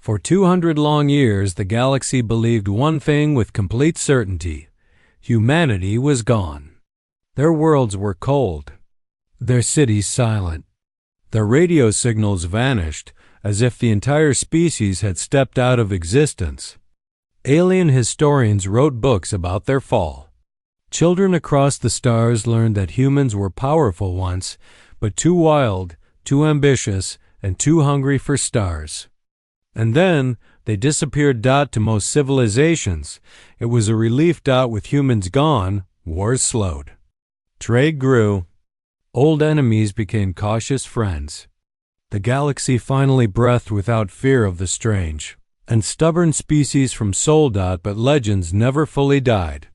For 200 long years, the galaxy believed one thing with complete certainty: humanity was gone. Their worlds were cold, their cities silent. Their radio signals vanished, as if the entire species had stepped out of existence. Alien historians wrote books about their fall. Children across the stars learned that humans were powerful once, but too wild, too ambitious, and too hungry for stars. And then they disappeared. To most civilizations, it was a relief. With humans gone, wars slowed. Trade grew. Old enemies became cautious friends. The galaxy finally breathed without fear of the strange and stubborn species from Sol. But legends never fully died.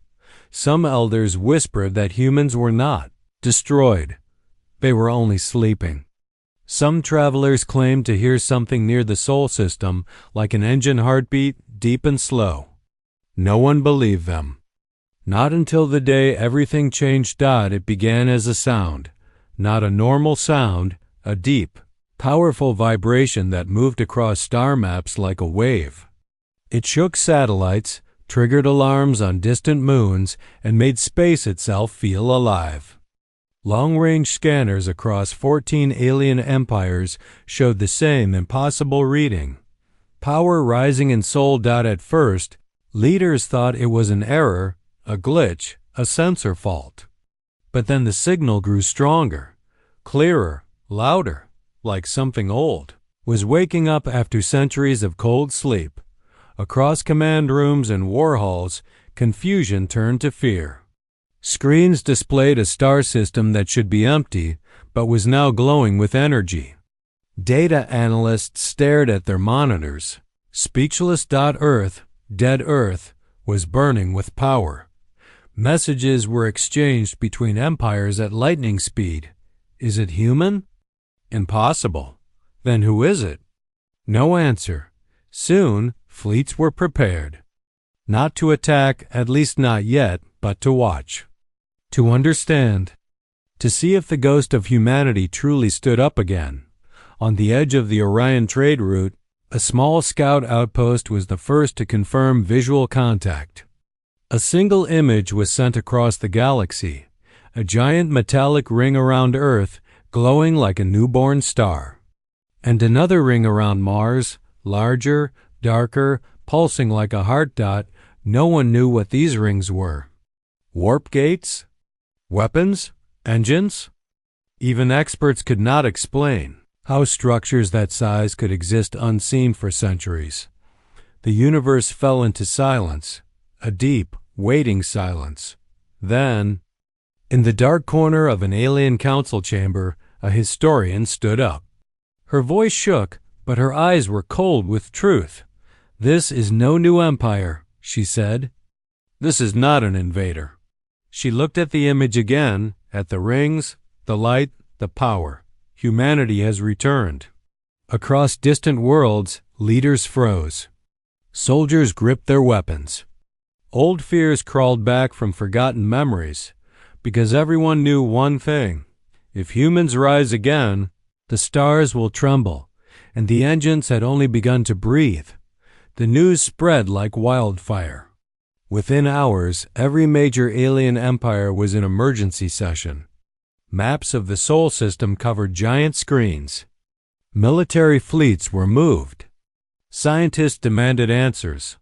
Some elders whispered that humans were not destroyed. They were only sleeping. Some travelers claimed to hear something near the Sol system, like an engine heartbeat, deep and slow. No one believed them. Not until the day everything changed. It began as a sound. Not a normal sound, a deep, powerful vibration that moved across star maps like a wave. It shook satellites, triggered alarms on distant moons, and made space itself feel alive. Long-range scanners across 14 alien empires showed the same impossible reading. Power rising in Sol. At first, leaders thought it was an error, a glitch, a sensor fault. But then the signal grew stronger, clearer, louder, like something old was waking up after centuries of cold sleep. Across command rooms and war halls, confusion turned to fear. Screens displayed a star system that should be empty, but was now glowing with energy. Data analysts stared at their monitors. Speechless. Earth, dead Earth, was burning with power. Messages were exchanged between empires at lightning speed. Is it human? Impossible. Then who is it? No answer. Soon, fleets were prepared. Not to attack, at least not yet, but to watch. To understand. To see if the ghost of humanity truly stood up again. On the edge of the Orion trade route, a small scout outpost was the first to confirm visual contact. A single image was sent across the galaxy, a giant metallic ring around Earth, glowing like a newborn star. And another ring around Mars, larger, darker, pulsing like a heart. No one knew what these rings were. Warp gates? Weapons? Engines? Even experts could not explain how structures that size could exist unseen for centuries. The universe fell into silence, a deep, waiting silence. Then, in the dark corner of an alien council chamber, a historian stood up. Her voice shook, but her eyes were cold with truth. "This is no new empire," she said. "This is not an invader." She looked at the image again, at the rings, the light, the power. Humanity has returned. Across distant worlds, leaders froze. Soldiers gripped their weapons. Old fears crawled back from forgotten memories, because everyone knew one thing: if humans rise again, the stars will tremble, and the engines had only begun to breathe. The news spread like wildfire. Within hours, every major alien empire was in emergency session. Maps of the Sol system covered giant screens. Military fleets were moved. Scientists demanded answers.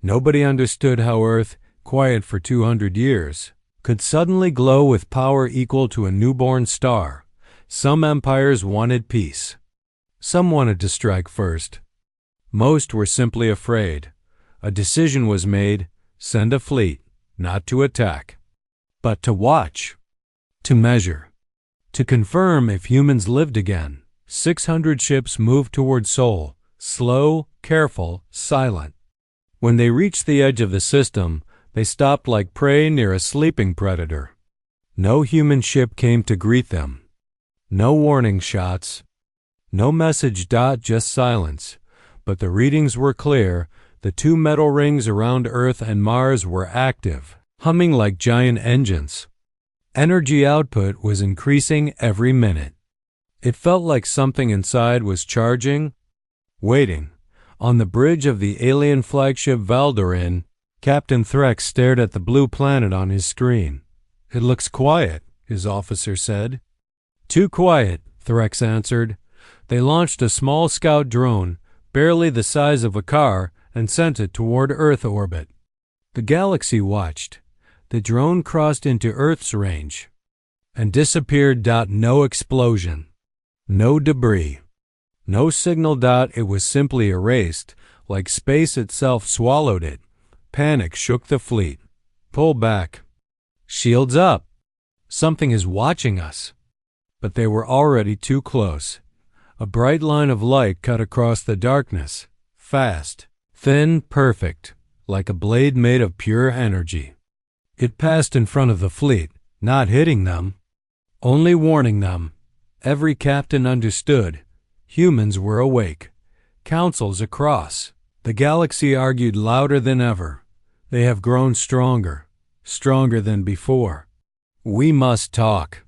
Nobody understood how Earth, quiet for 200 years, could suddenly glow with power equal to a newborn star. Some empires wanted peace. Some wanted to strike first. Most were simply afraid. A decision was made: send a fleet, not to attack, but to watch, to measure, to confirm if humans lived again. 600 ships moved toward Sol, slow, careful, silent. When they reached the edge of the system, they stopped like prey near a sleeping predator. No human ship came to greet them. No warning shots. No message. Just silence. But the readings were clear. The two metal rings around Earth and Mars were active, humming like giant engines. Energy output was increasing every minute. It felt like something inside was charging, waiting, On the bridge of the alien flagship Valdorin, Captain Threx stared at the blue planet on his screen. "It looks quiet," his officer said. "Too quiet," Threx answered. They launched a small scout drone, barely the size of a car, and sent it toward Earth orbit. The galaxy watched. The drone crossed into Earth's range and disappeared. No explosion, no debris, no signal. It was simply erased, like space itself swallowed it. Panic shook the fleet. "Pull back. Shields up. Something is watching us." But they were already too close. A bright line of light cut across the darkness. Fast, thin, perfect, like a blade made of pure energy. It passed in front of the fleet, not hitting them, only warning them. Every captain understood. Humans were awake. Councils across the galaxy argued louder than ever. They have grown stronger, stronger than before. "We must talk."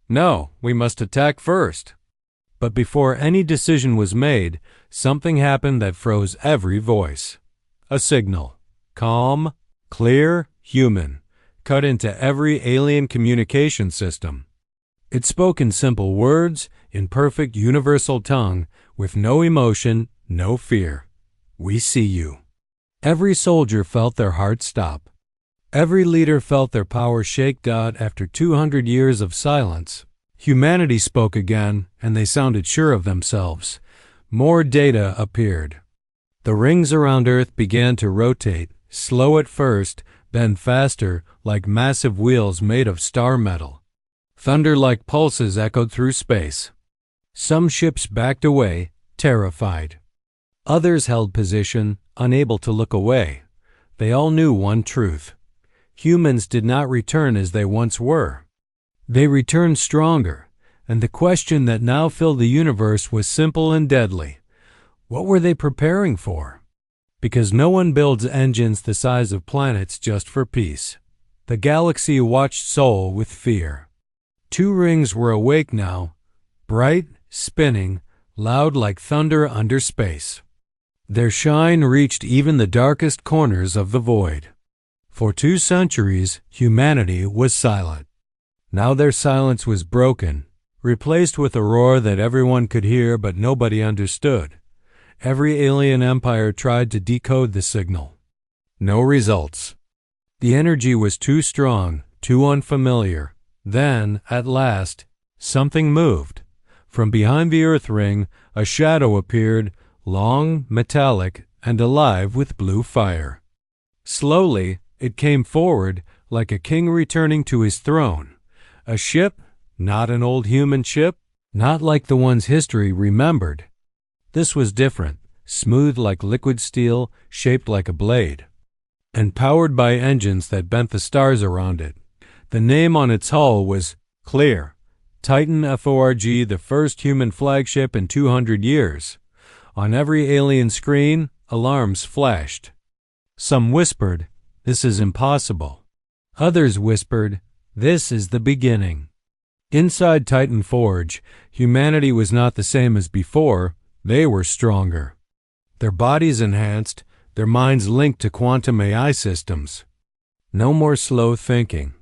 "No, we must attack first." But before any decision was made, something happened that froze every voice. A signal, calm, clear, human, cut into every alien communication system. It spoke in simple words, in perfect universal tongue, with no emotion, no fear. "We see you." Every soldier felt their heart stop. Every leader felt their power shake. After 200 years of silence, humanity spoke again, and they sounded sure of themselves. More data appeared. The rings around Earth began to rotate, slow at first, then faster, like massive wheels made of star metal. Thunder-like pulses echoed through space. Some ships backed away, terrified. Others held position, unable to look away. They all knew one truth. Humans did not return as they once were. They returned stronger, and the question that now filled the universe was simple and deadly. What were they preparing for? Because no one builds engines the size of planets just for peace. The galaxy watched Sol with fear. 2 rings were awake now, bright, spinning, loud like thunder under space. Their shine reached even the darkest corners of the void. For 2 centuries, humanity was silent. Now their silence was broken, replaced with a roar that everyone could hear but nobody understood. Every alien empire tried to decode the signal. No results. The energy was too strong, too unfamiliar. Then, at last, something moved. From behind the Earth ring, a shadow appeared, long, metallic, and alive with blue fire. Slowly, it came forward, like a king returning to his throne. A ship, not an old human ship, not like the ones history remembered. This was different, smooth like liquid steel, shaped like a blade, and powered by engines that bent the stars around it. The name on its hull was clear. Titan FORG, the first human flagship in 200 years. On every alien screen, alarms flashed. Some whispered, "This is impossible." Others whispered, "This is the beginning." Inside Titan Forge, humanity was not the same as before. They were stronger. Their bodies enhanced, their minds linked to quantum AI systems. No more slow thinking.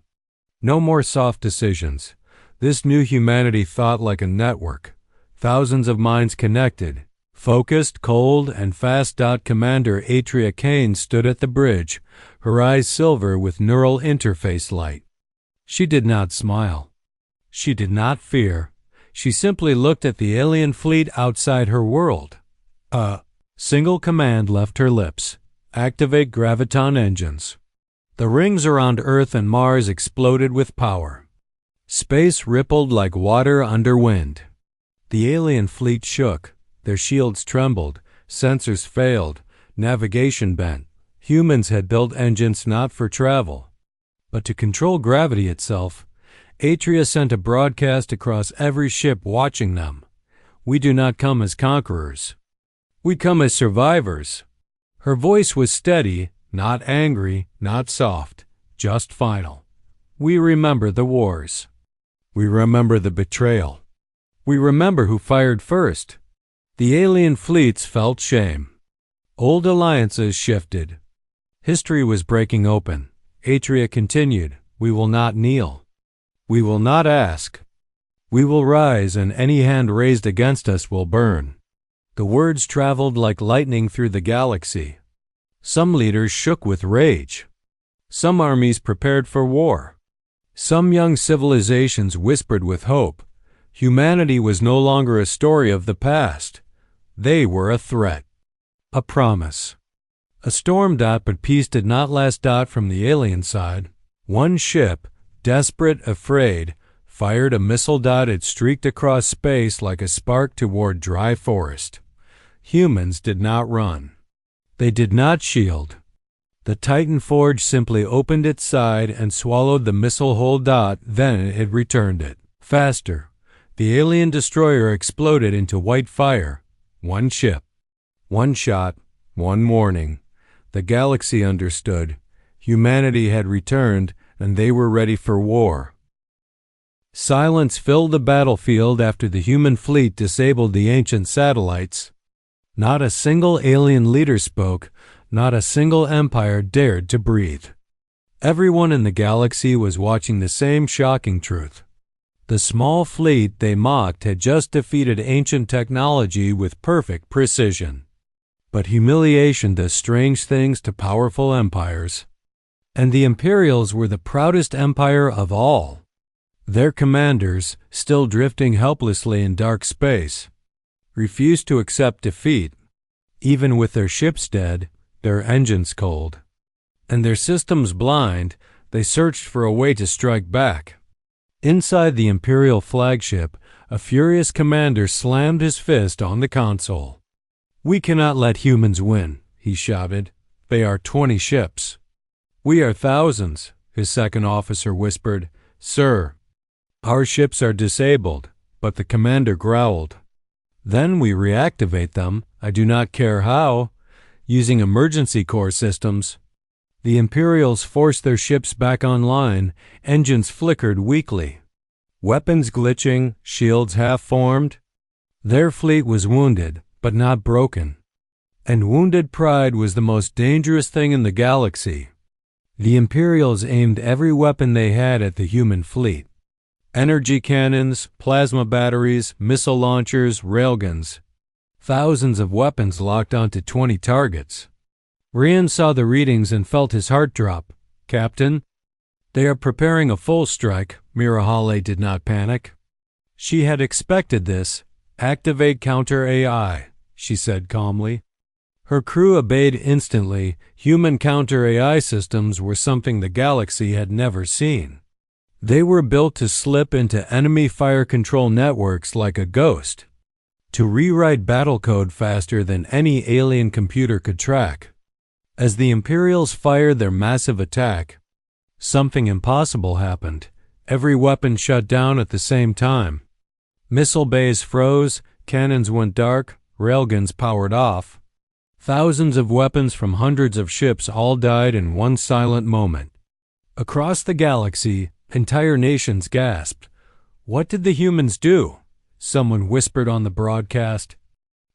No more soft decisions. This new humanity thought like a network. Thousands of minds connected. Focused, cold, and fast. Commander Atria Kane stood at the bridge, her eyes silver with neural interface light. She did not smile. She did not fear. She simply looked at the alien fleet outside her world. A single command left her lips. Activate graviton engines. The rings around Earth and Mars exploded with power. Space rippled like water under wind. The alien fleet shook. Their shields trembled. Sensors failed. Navigation bent. Humans had built engines not for travel, but to control gravity itself. Atria sent a broadcast across every ship watching them. "We do not come as conquerors. We come as survivors." Her voice was steady, not angry, not soft, just final. "We remember the wars. We remember the betrayal. We remember who fired first." The alien fleets felt shame. Old alliances shifted. History was breaking open. Atria continued, "We will not kneel. We will not ask. We will rise, and any hand raised against us will burn." The words traveled like lightning through the galaxy. Some leaders shook with rage. Some armies prepared for war. Some young civilizations whispered with hope. Humanity was no longer a story of the past. They were a threat. A promise. A storm. But peace did not last. From the alien side, one ship, desperate, afraid, fired a missile. It streaked across space like a spark toward dry forest. Humans did not run. They did not shield. The Titan forge simply opened its side and swallowed the missile whole. Then it returned it. Faster. The alien destroyer exploded into white fire. One ship. One shot. One warning. The galaxy understood. Humanity had returned, and they were ready for war. Silence filled the battlefield after the human fleet disabled the ancient satellites. Not a single alien leader spoke. Not a single empire dared to breathe. Everyone in the galaxy was watching the same shocking truth. The small fleet they mocked had just defeated ancient technology with perfect precision. But humiliation does strange things to powerful empires. And the Imperials were the proudest empire of all. Their commanders, still drifting helplessly in dark space, refused to accept defeat. Even with their ships dead, their engines cold, and their systems blind, they searched for a way to strike back. Inside the Imperial flagship, a furious commander slammed his fist on the console. "We cannot let humans win," he shouted. "They are 20 ships." "We are thousands," his second officer whispered. "Sir, our ships are disabled," but the commander growled. "Then we reactivate them, I do not care how, using emergency core systems." The Imperials forced their ships back online. Engines flickered weakly. Weapons glitching, shields half-formed. Their fleet was wounded, but not broken. And wounded pride was the most dangerous thing in the galaxy. The Imperials aimed every weapon they had at the human fleet. Energy cannons, plasma batteries, missile launchers, railguns. Thousands of weapons locked onto 20 targets. Rian saw the readings and felt his heart drop. "Captain, they are preparing a full strike." Mirahale did not panic. She had expected this. "Activate counter-AI," she said calmly. Her crew obeyed instantly. Human counter-AI systems were something the galaxy had never seen. They were built to slip into enemy fire control networks like a ghost, to rewrite battle code faster than any alien computer could track. As the Imperials fired their massive attack, something impossible happened. Every weapon shut down at the same time. Missile bays froze, cannons went dark, railguns powered off. Thousands of weapons from hundreds of ships all died in one silent moment. Across the galaxy, entire nations gasped. "What did the humans do?" someone whispered on the broadcast.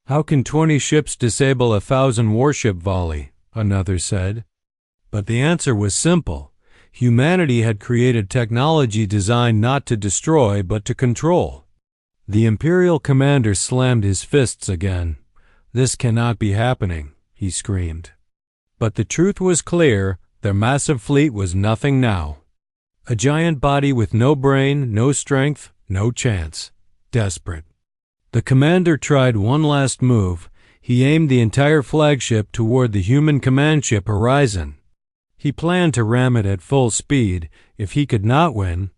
"How can 20 ships disable 1,000 warship volley?" another said. But the answer was simple. Humanity had created technology designed not to destroy but to control. The Imperial commander slammed his fists again. "This cannot be happening," he screamed. But the truth was clear. Their massive fleet was nothing now. A giant body with no brain, no strength, no chance. Desperate. The commander tried one last move. He aimed the entire flagship toward the human command ship horizon. He planned to ram it at full speed. If he could not win,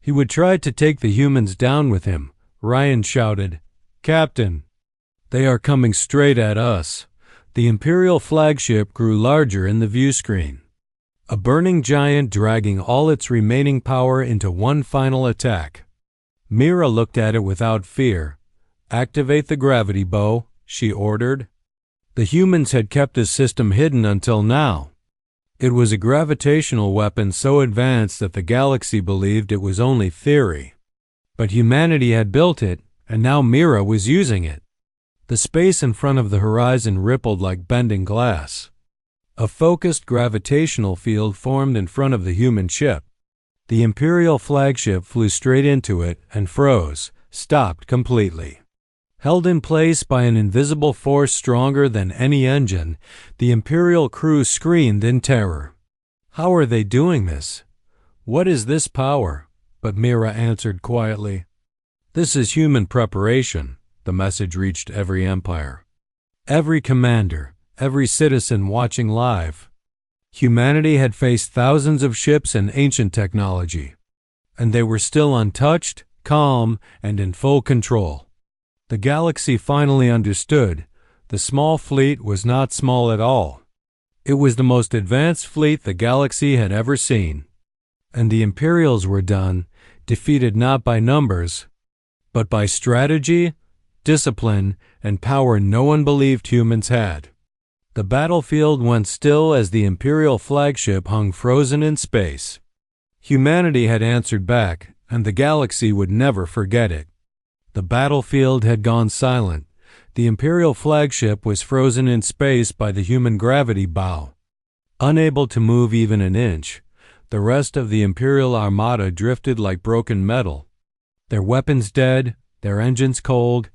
he would try to take the humans down with him. Ryan shouted, "Captain, they are coming straight at us." The Imperial flagship grew larger in the view screen. A burning giant dragging all its remaining power into one final attack. Mira looked at it without fear. "Activate the gravity bow," she ordered. The humans had kept the system hidden until now. It was a gravitational weapon so advanced that the galaxy believed it was only theory. But humanity had built it, and now Mira was using it. The space in front of the horizon rippled like bending glass. A focused gravitational field formed in front of the human ship. The Imperial flagship flew straight into it and froze, stopped completely. Held in place by an invisible force stronger than any engine, the Imperial crew screamed in terror. How are they doing this? What is this power? But Mira answered quietly. This is human preparation. The message reached every empire. Every commander, every citizen watching live. Humanity had faced thousands of ships and ancient technology, and they were still untouched, calm, and in full control. The galaxy finally understood. The small fleet was not small at all. It was the most advanced fleet the galaxy had ever seen. And the Imperials were done, defeated not by numbers, but by strategy, discipline, and power no one believed humans had. The battlefield went still as the Imperial flagship hung frozen in space. Humanity had answered back, and the galaxy would never forget it. The battlefield had gone silent. The Imperial flagship was frozen in space by the human gravity bow. Unable to move even an inch, the rest of the Imperial armada drifted like broken metal. Their weapons dead, their engines cold.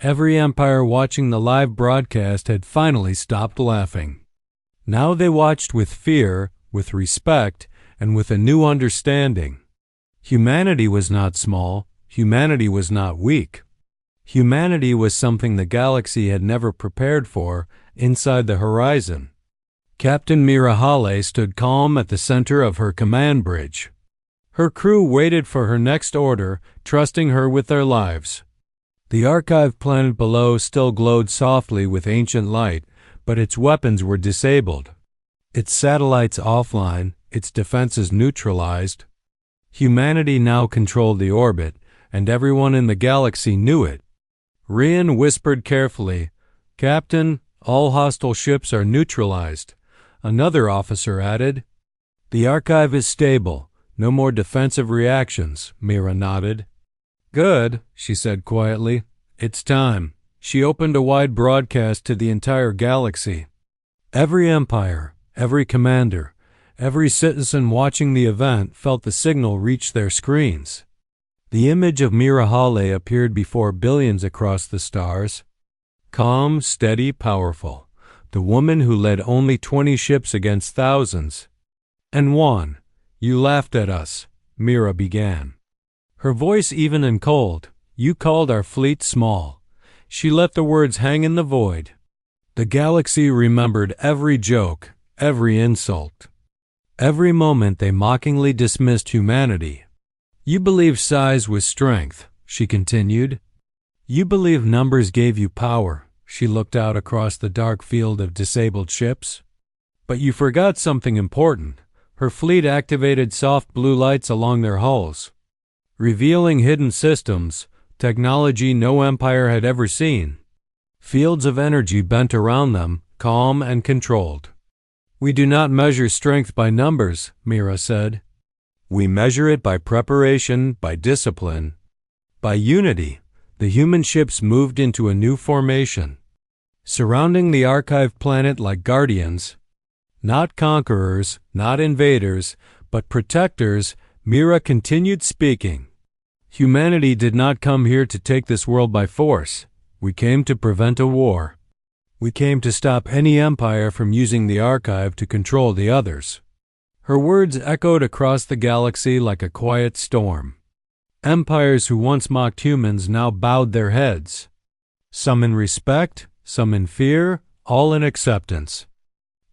Every empire watching the live broadcast had finally stopped laughing. Now they watched with fear, with respect, and with a new understanding. Humanity was not small. Humanity was not weak. Humanity was something the galaxy had never prepared for inside the horizon. Captain Mirahale stood calm at the center of her command bridge. Her crew waited for her next order, trusting her with their lives. The archive planet below still glowed softly with ancient light, but its weapons were disabled. Its satellites offline, its defenses neutralized. Humanity now controlled the orbit, and everyone in the galaxy knew it. Rian whispered carefully, "Captain, all hostile ships are neutralized." Another officer added, "The archive is stable. No more defensive reactions," Mira nodded. "Good," she said quietly. "It's time." She opened a wide broadcast to the entire galaxy. Every empire, every commander, every citizen watching the event felt the signal reach their screens. The image of Mirahale appeared before billions across the stars. Calm, steady, powerful. The woman who led only 20 ships against thousands. "And won. You laughed at us," Mira began. Her voice even and cold. "You called our fleet small." She let the words hang in the void. The galaxy remembered every joke, every insult. Every moment they mockingly dismissed humanity. "You believed size was strength," she continued. "You believed numbers gave you power." She looked out across the dark field of disabled ships. "But you forgot something important." Her fleet activated soft blue lights along their hulls, revealing hidden systems, technology no empire had ever seen. Fields of energy bent around them, calm and controlled. "We do not measure strength by numbers," Mira said. "We measure it by preparation, by discipline, by unity." The human ships moved into a new formation, surrounding the archive planet like guardians. Not conquerors, not invaders, but protectors. Mira continued speaking. "Humanity did not come here to take this world by force. We came to prevent a war. We came to stop any empire from using the archive to control the others." Her words echoed across the galaxy like a quiet storm. Empires who once mocked humans now bowed their heads. Some in respect, some in fear, all in acceptance.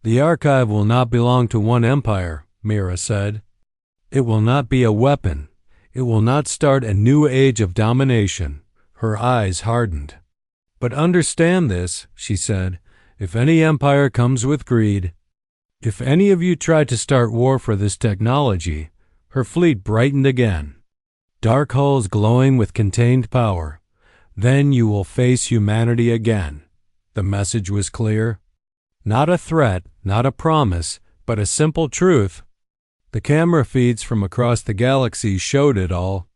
"The archive will not belong to one empire," Mira said. "It will not be a weapon. It will not start a new age of domination." Her eyes hardened. "But understand this," she said, "if any empire comes with greed, if any of you try to start war for this technology," her fleet brightened again. Dark hulls glowing with contained power. "Then you will face humanity again." The message was clear. Not a threat, not a promise, but a simple truth. The camera feeds from across the galaxy showed it all.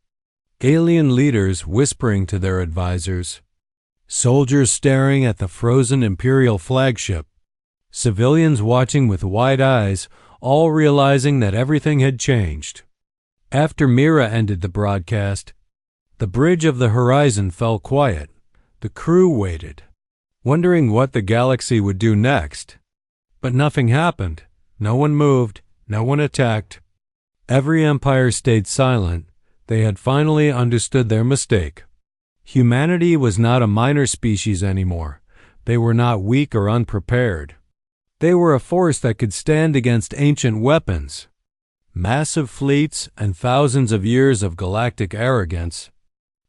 Alien leaders whispering to their advisors. Soldiers staring at the frozen Imperial flagship. Civilians watching with wide eyes, all realizing that everything had changed. After Mira ended the broadcast, the bridge of the horizon fell quiet. The crew waited, wondering what the galaxy would do next. But nothing happened. No one moved. No one attacked. Every empire stayed silent. They had finally understood their mistake. Humanity was not a minor species anymore. They were not weak or unprepared. They were a force that could stand against ancient weapons, massive fleets, and thousands of years of galactic arrogance.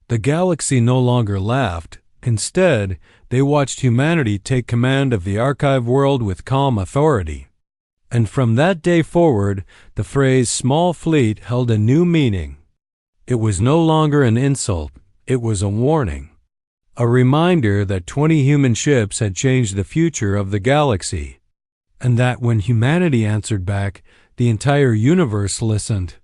The galaxy no longer laughed. Instead, they watched humanity take command of the archive world with calm authority. And from that day forward, the phrase small fleet held a new meaning. It was no longer an insult. It was a warning. A reminder that 20 human ships had changed the future of the galaxy. And that when humanity answered back, the entire universe listened.